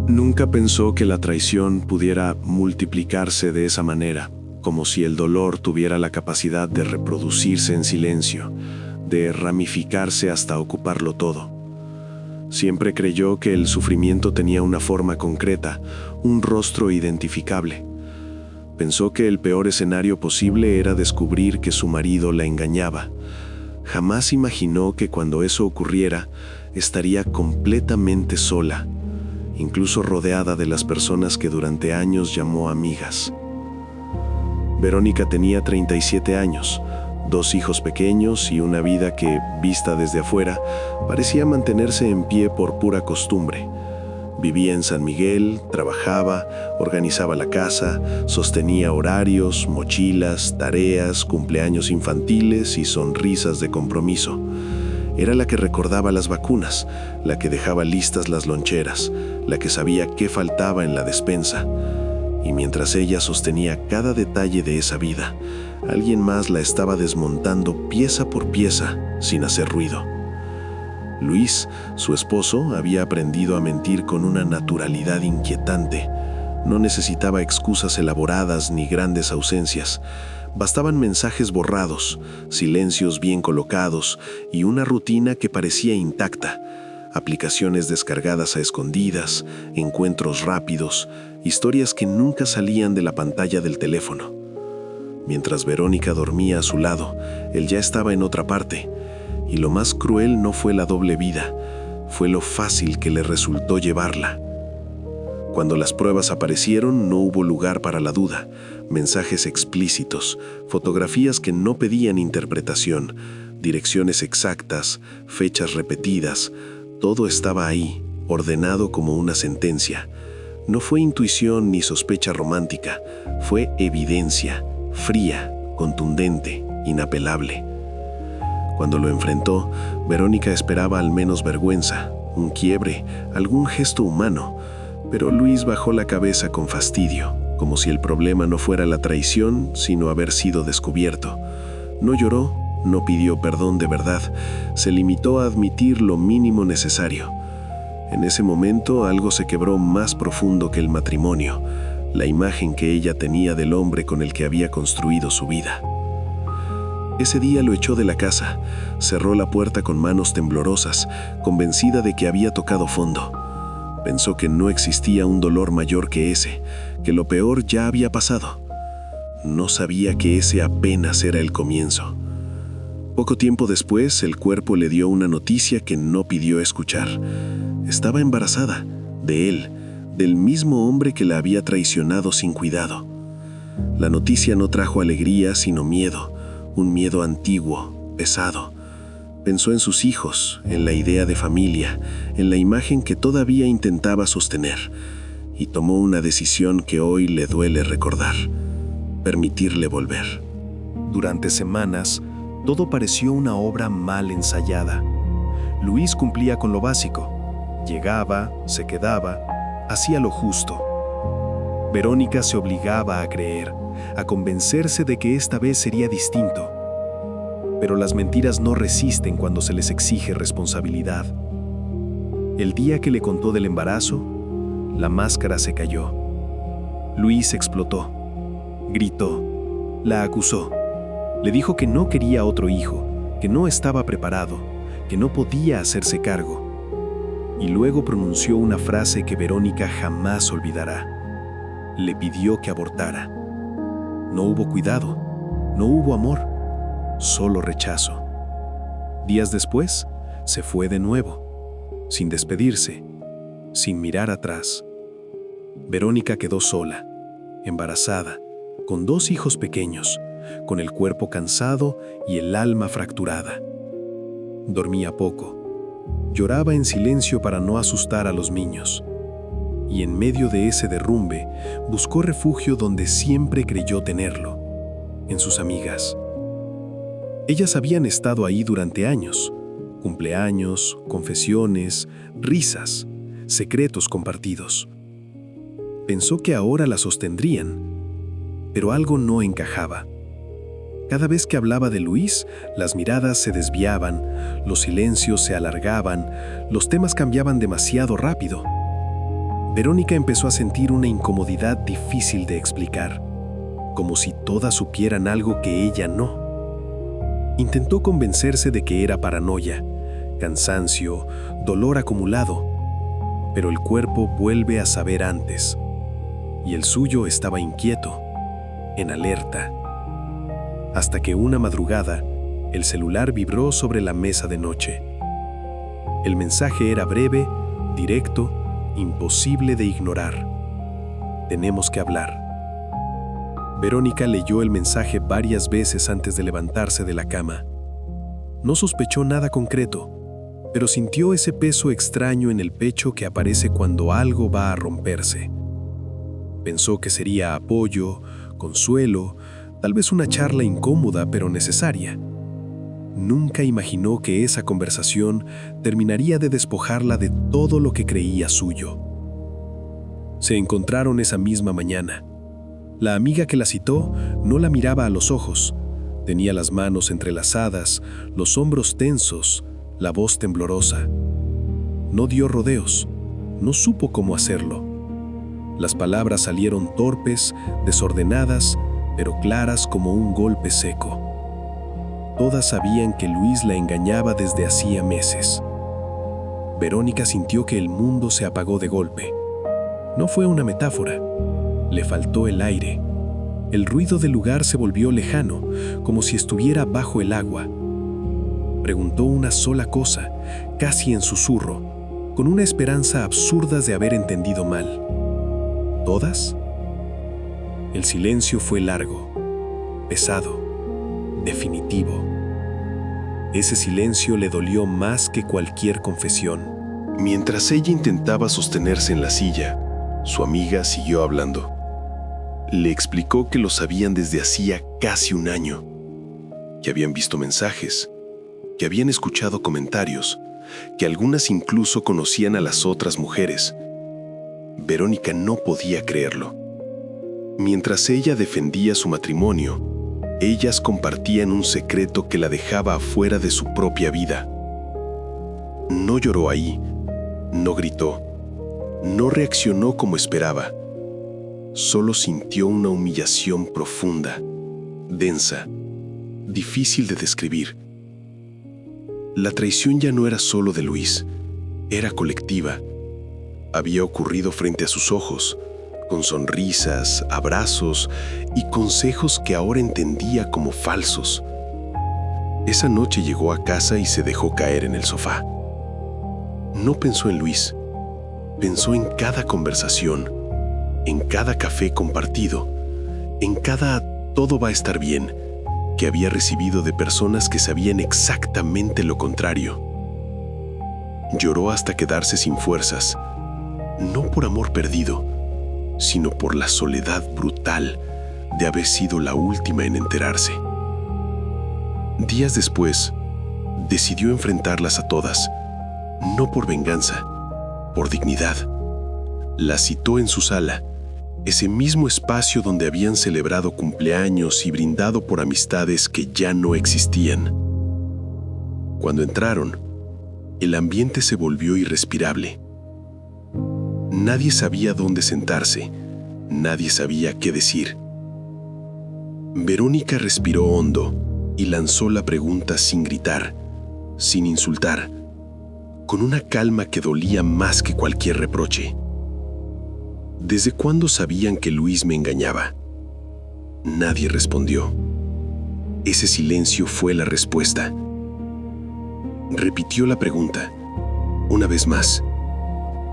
Nunca pensó que la traición pudiera multiplicarse de esa manera, como si el dolor tuviera la capacidad de reproducirse en silencio, de ramificarse hasta ocuparlo todo. Siempre creyó que el sufrimiento tenía una forma concreta, un rostro identificable. Pensó que el peor escenario posible era descubrir que su marido la engañaba. Jamás imaginó que cuando eso ocurriera, estaría completamente sola, incluso rodeada de las personas que durante años llamó amigas. Verónica tenía 37 años, 2 hijos pequeños y una vida que, vista desde afuera, parecía mantenerse en pie por pura costumbre. Vivía en San Miguel, trabajaba, organizaba la casa, sostenía horarios, mochilas, tareas, cumpleaños infantiles y sonrisas de compromiso. Era la que recordaba las vacunas, la que dejaba listas las loncheras, la que sabía qué faltaba en la despensa. Y mientras ella sostenía cada detalle de esa vida, alguien más la estaba desmontando pieza por pieza, sin hacer ruido. Luis, su esposo, había aprendido a mentir con una naturalidad inquietante. No necesitaba excusas elaboradas ni grandes ausencias. Bastaban mensajes borrados, silencios bien colocados y una rutina que parecía intacta. Aplicaciones descargadas a escondidas, encuentros rápidos, historias que nunca salían de la pantalla del teléfono. Mientras Verónica dormía a su lado, él ya estaba en otra parte. Y lo más cruel no fue la doble vida, fue lo fácil que le resultó llevarla. Cuando las pruebas aparecieron, no hubo lugar para la duda. Mensajes explícitos, fotografías que no pedían interpretación, direcciones exactas, fechas repetidas, todo estaba ahí, ordenado como una sentencia. No fue intuición ni sospecha romántica, fue evidencia, fría, contundente, inapelable. Cuando lo enfrentó, Verónica esperaba al menos vergüenza, un quiebre, algún gesto humano, pero Luis bajó la cabeza con fastidio, como si el problema no fuera la traición, sino haber sido descubierto. No lloró, no pidió perdón de verdad, se limitó a admitir lo mínimo necesario. En ese momento algo se quebró más profundo que el matrimonio, la imagen que ella tenía del hombre con el que había construido su vida. Ese día lo echó de la casa, cerró la puerta con manos temblorosas, convencida de que había tocado fondo. Pensó que no existía un dolor mayor que ese, que lo peor ya había pasado. No sabía que ese apenas era el comienzo. Poco tiempo después, el cuerpo le dio una noticia que no pidió escuchar. Estaba embarazada, de él, del mismo hombre que la había traicionado sin cuidado. La noticia no trajo alegría, sino miedo. Un miedo antiguo, pesado. Pensó en sus hijos, en la idea de familia, en la imagen que todavía intentaba sostener, y tomó una decisión que hoy le duele recordar: permitirle volver. Durante semanas, todo pareció una obra mal ensayada. Luis cumplía con lo básico. Llegaba, se quedaba, hacía lo justo. Verónica se obligaba a creer, a convencerse de que esta vez sería distinto. Pero las mentiras no resisten cuando se les exige responsabilidad. El día que le contó del embarazo, la máscara se cayó. Luis explotó, gritó, la acusó. Le dijo que no quería otro hijo, que no estaba preparado, que no podía hacerse cargo. Y luego pronunció una frase que Verónica jamás olvidará. Le pidió que abortara. No hubo cuidado, no hubo amor, solo rechazo. Días después, se fue de nuevo, sin despedirse, sin mirar atrás. Verónica quedó sola, embarazada, con 2 hijos pequeños, con el cuerpo cansado y el alma fracturada. Dormía poco. Lloraba en silencio para no asustar a los niños. Y en medio de ese derrumbe, buscó refugio donde siempre creyó tenerlo, en sus amigas. Ellas habían estado ahí durante años: cumpleaños, confesiones, risas, secretos compartidos. Pensó que ahora la sostendrían, pero algo no encajaba. Cada vez que hablaba de Luis, las miradas se desviaban, los silencios se alargaban, los temas cambiaban demasiado rápido. Verónica empezó a sentir una incomodidad difícil de explicar, como si todas supieran algo que ella no. Intentó convencerse de que era paranoia, cansancio, dolor acumulado, pero el cuerpo vuelve a saber antes, y el suyo estaba inquieto, en alerta. Hasta que una madrugada, el celular vibró sobre la mesa de noche. El mensaje era breve, directo, imposible de ignorar. Tenemos que hablar. Verónica leyó el mensaje varias veces antes de levantarse de la cama. No sospechó nada concreto, pero sintió ese peso extraño en el pecho que aparece cuando algo va a romperse. Pensó que sería apoyo, consuelo, tal vez una charla incómoda pero necesaria. Nunca imaginó que esa conversación terminaría de despojarla de todo lo que creía suyo. Se encontraron esa misma mañana. La amiga que la citó no la miraba a los ojos. Tenía las manos entrelazadas, los hombros tensos, la voz temblorosa. No dio rodeos, no supo cómo hacerlo. Las palabras salieron torpes, desordenadas, pero claras como un golpe seco. Todas sabían que Luis la engañaba desde hacía meses. Verónica sintió que el mundo se apagó de golpe. No fue una metáfora. Le faltó el aire. El ruido del lugar se volvió lejano, como si estuviera bajo el agua. Preguntó una sola cosa, casi en susurro, con una esperanza absurda de haber entendido mal. ¿Todas? El silencio fue largo, pesado, definitivo. Ese silencio le dolió más que cualquier confesión. Mientras ella intentaba sostenerse en la silla, su amiga siguió hablando. Le explicó que lo sabían desde hacía casi un año, que habían visto mensajes, que habían escuchado comentarios, que algunas incluso conocían a las otras mujeres. Verónica no podía creerlo. Mientras ella defendía su matrimonio, ellas compartían un secreto que la dejaba afuera de su propia vida. No lloró ahí, no gritó, no reaccionó como esperaba. Solo sintió una humillación profunda, densa, difícil de describir. La traición ya no era solo de Luis, era colectiva. Había ocurrido frente a sus ojos, con sonrisas, abrazos y consejos que ahora entendía como falsos. Esa noche llegó a casa y se dejó caer en el sofá. No pensó en Luis, pensó en cada conversación, en cada café compartido, en cada "todo va a estar bien" que había recibido de personas que sabían exactamente lo contrario. Lloró hasta quedarse sin fuerzas, no por amor perdido, sino por la soledad brutal de haber sido la última en enterarse. Días después, decidió enfrentarlas a todas, no por venganza, por dignidad. Las citó en su sala, ese mismo espacio donde habían celebrado cumpleaños y brindado por amistades que ya no existían. Cuando entraron, el ambiente se volvió irrespirable. Nadie sabía dónde sentarse, nadie sabía qué decir. Verónica respiró hondo y lanzó la pregunta sin gritar, sin insultar, con una calma que dolía más que cualquier reproche. ¿Desde cuándo sabían que Luis me engañaba? Nadie respondió. Ese silencio fue la respuesta. Repitió la pregunta, una vez más.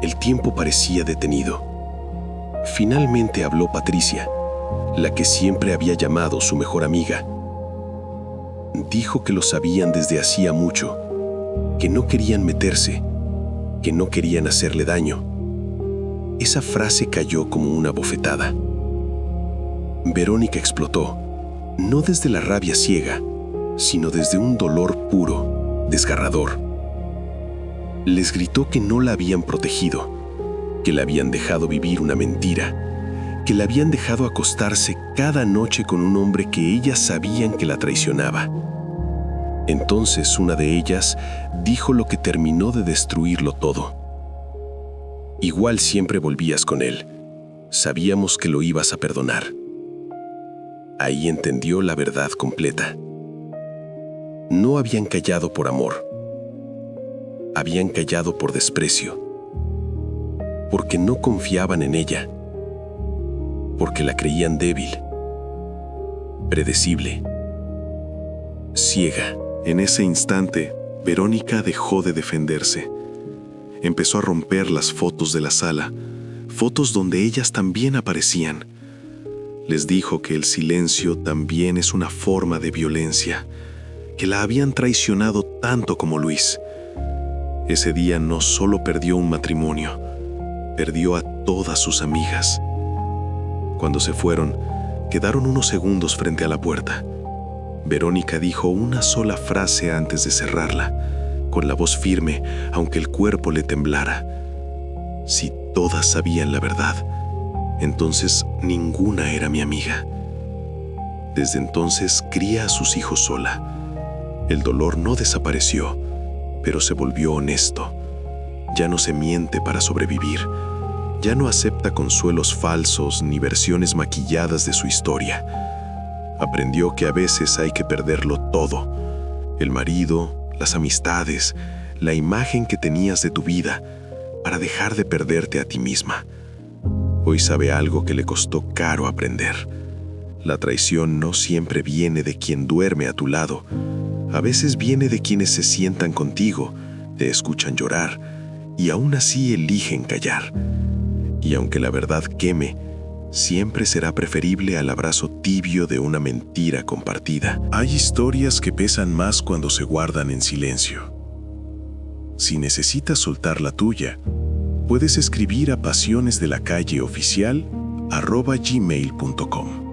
El tiempo parecía detenido. Finalmente habló Patricia, la que siempre había llamado su mejor amiga. Dijo que lo sabían desde hacía mucho, que no querían meterse, que no querían hacerle daño. Esa frase cayó como una bofetada. Verónica explotó, no desde la rabia ciega, sino desde un dolor puro, desgarrador. Les gritó que no la habían protegido, que la habían dejado vivir una mentira, que la habían dejado acostarse cada noche con un hombre que ellas sabían que la traicionaba. Entonces una de ellas dijo lo que terminó de destruirlo todo. Igual siempre volvías con él. Sabíamos que lo ibas a perdonar. Ahí entendió la verdad completa. No habían callado por amor. Habían callado por desprecio. Porque no confiaban en ella. Porque la creían débil, predecible, ciega. En ese instante, Verónica dejó de defenderse. Empezó a romper las fotos de la sala, fotos donde ellas también aparecían. Les dijo que el silencio también es una forma de violencia, que la habían traicionado tanto como Luis. Ese día no solo perdió un matrimonio, perdió a todas sus amigas. Cuando se fueron, quedaron unos segundos frente a la puerta. Verónica dijo una sola frase antes de cerrarla, con la voz firme, aunque el cuerpo le temblara. Si todas sabían la verdad, entonces ninguna era mi amiga. Desde entonces cría a sus hijos sola. El dolor no desapareció, pero se volvió honesto. Ya no se miente para sobrevivir. Ya no acepta consuelos falsos ni versiones maquilladas de su historia. Aprendió que a veces hay que perderlo todo: el marido, las amistades, la imagen que tenías de tu vida, para dejar de perderte a ti misma. Hoy sabe algo que le costó caro aprender. La traición no siempre viene de quien duerme a tu lado. A veces viene de quienes se sientan contigo, te escuchan llorar y aún así eligen callar. Y aunque la verdad queme, siempre será preferible al abrazo tibio de una mentira compartida. Hay historias que pesan más cuando se guardan en silencio. Si necesitas soltar la tuya, puedes escribir a pasionesdelacalle@gmail.com.